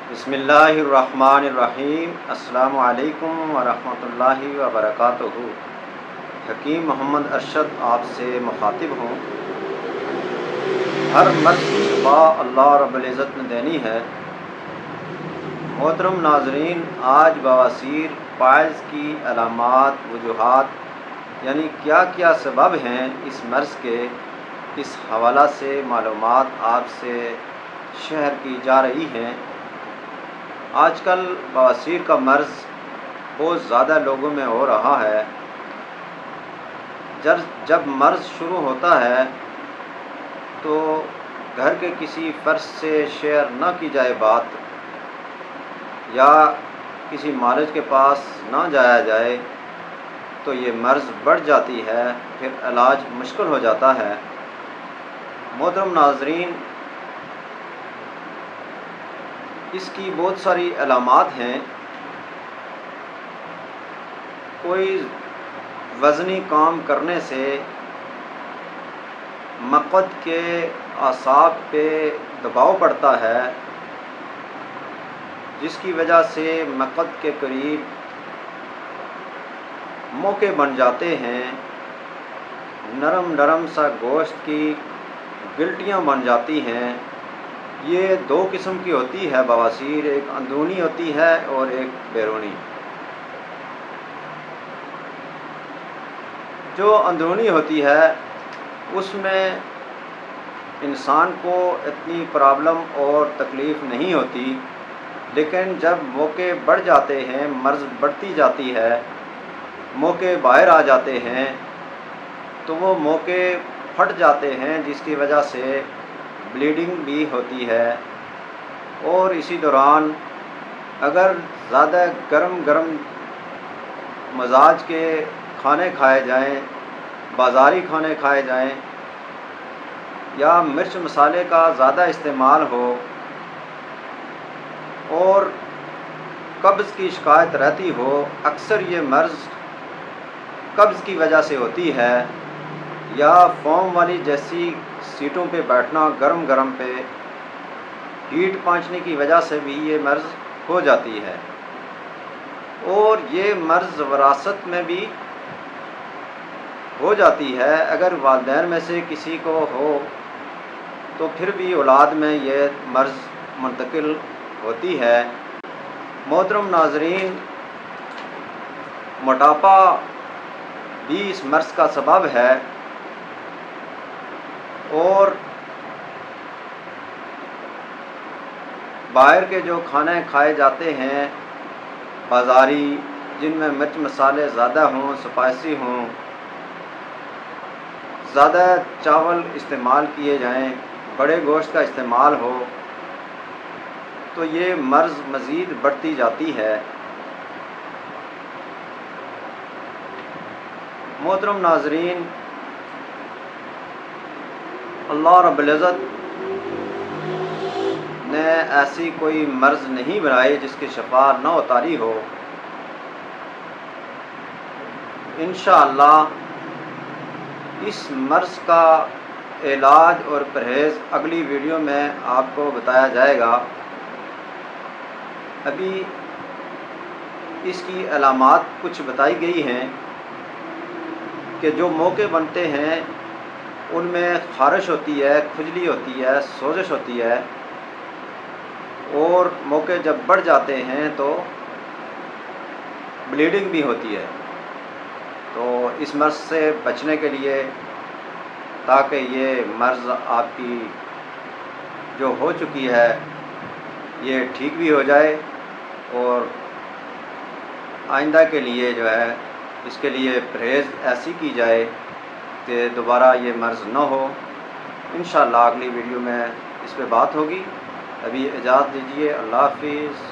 بسم اللہ الرحمن الرحیم۔ السلام علیکم ورحمۃ اللہ وبرکاتہ۔ حکیم محمد ارشد آپ سے مخاطب ہوں۔ ہر مرض کی شفا اللہ رب العزت نے دینی ہے۔ محترم ناظرین، آج بواسیر پائلز کی علامات، وجوہات یعنی کیا کیا سبب ہیں اس مرض کے، اس حوالہ سے معلومات آپ سے شیئر کی جا رہی ہیں۔ آج کل بواسیر کا مرض بہت زیادہ لوگوں میں ہو رہا ہے۔ جب مرض شروع ہوتا ہے تو گھر کے کسی فرد سے شیئر نہ کی جائے بات، یا کسی معالج کے پاس نہ جایا جائے تو یہ مرض بڑھ جاتی ہے، پھر علاج مشکل ہو جاتا ہے۔ محترم ناظرین، اس کی بہت ساری علامات ہیں۔ کوئی وزنی کام کرنے سے مقعد کے اعصاب پہ دباؤ پڑتا ہے، جس کی وجہ سے مقعد کے قریب موقع بن جاتے ہیں، نرم نرم سا گوشت کی گلٹیاں بن جاتی ہیں۔ یہ دو قسم کی ہوتی ہے بواسیر، ایک اندرونی ہوتی ہے اور ایک بیرونی۔ جو اندرونی ہوتی ہے اس میں انسان کو اتنی پرابلم اور تکلیف نہیں ہوتی، لیکن جب موقع بڑھ جاتے ہیں، مرض بڑھتی جاتی ہے، موقع باہر آ جاتے ہیں تو وہ موقع پھٹ جاتے ہیں، جس کی وجہ سے بلیڈنگ بھی ہوتی ہے۔ اور اسی دوران اگر زیادہ گرم مزاج کے کھانے کھائے جائیں، بازاری کھانے کھائے جائیں، یا مرچ مسالے کا زیادہ استعمال ہو، اور قبض کی شکایت رہتی ہو، اکثر یہ مرض قبض کی وجہ سے ہوتی ہے، یا فوم والی جیسی سیٹوں پہ بیٹھنا، گرم پہ ہیٹ پہنچنے کی وجہ سے بھی یہ مرض ہو جاتی ہے۔ اور یہ مرض وراثت میں بھی ہو جاتی ہے۔ اگر والدین میں سے کسی کو ہو تو پھر بھی اولاد میں یہ مرض منتقل ہوتی ہے۔ محترم ناظرین، موٹاپا بھی اس مرض کا سبب ہے، اور باہر کے جو کھانے کھائے جاتے ہیں بازاری، جن میں مرچ مسالے زیادہ ہوں، سپائسی ہوں، زیادہ چاول استعمال کیے جائیں، بڑے گوشت کا استعمال ہو، تو یہ مرض مزید بڑھتی جاتی ہے۔ محترم ناظرین، اللہ رب العزت نے ایسی کوئی مرض نہیں بنائی جس کی شفا نہ اتاری ہو۔ انشاءاللہ اس مرض کا علاج اور پرہیز اگلی ویڈیو میں آپ کو بتایا جائے گا۔ ابھی اس کی علامات کچھ بتائی گئی ہیں کہ جو موقع بنتے ہیں ان میں خارش ہوتی ہے، کھجلی ہوتی ہے، سوزش ہوتی ہے، اور موقع جب بڑھ جاتے ہیں تو بلیڈنگ بھی ہوتی ہے۔ تو اس مرض سے بچنے کے لیے، تاکہ یہ مرض آپ کی جو ہو چکی ہے یہ ٹھیک بھی ہو جائے، اور آئندہ کے لیے جو ہے اس کے لیے پرہیز ایسی کی جائے کہ دوبارہ یہ مرض نہ ہو۔ انشاءاللہ اگلی ویڈیو میں اس پہ بات ہوگی۔ ابھی اجازت دیجیے، اللہ حافظ۔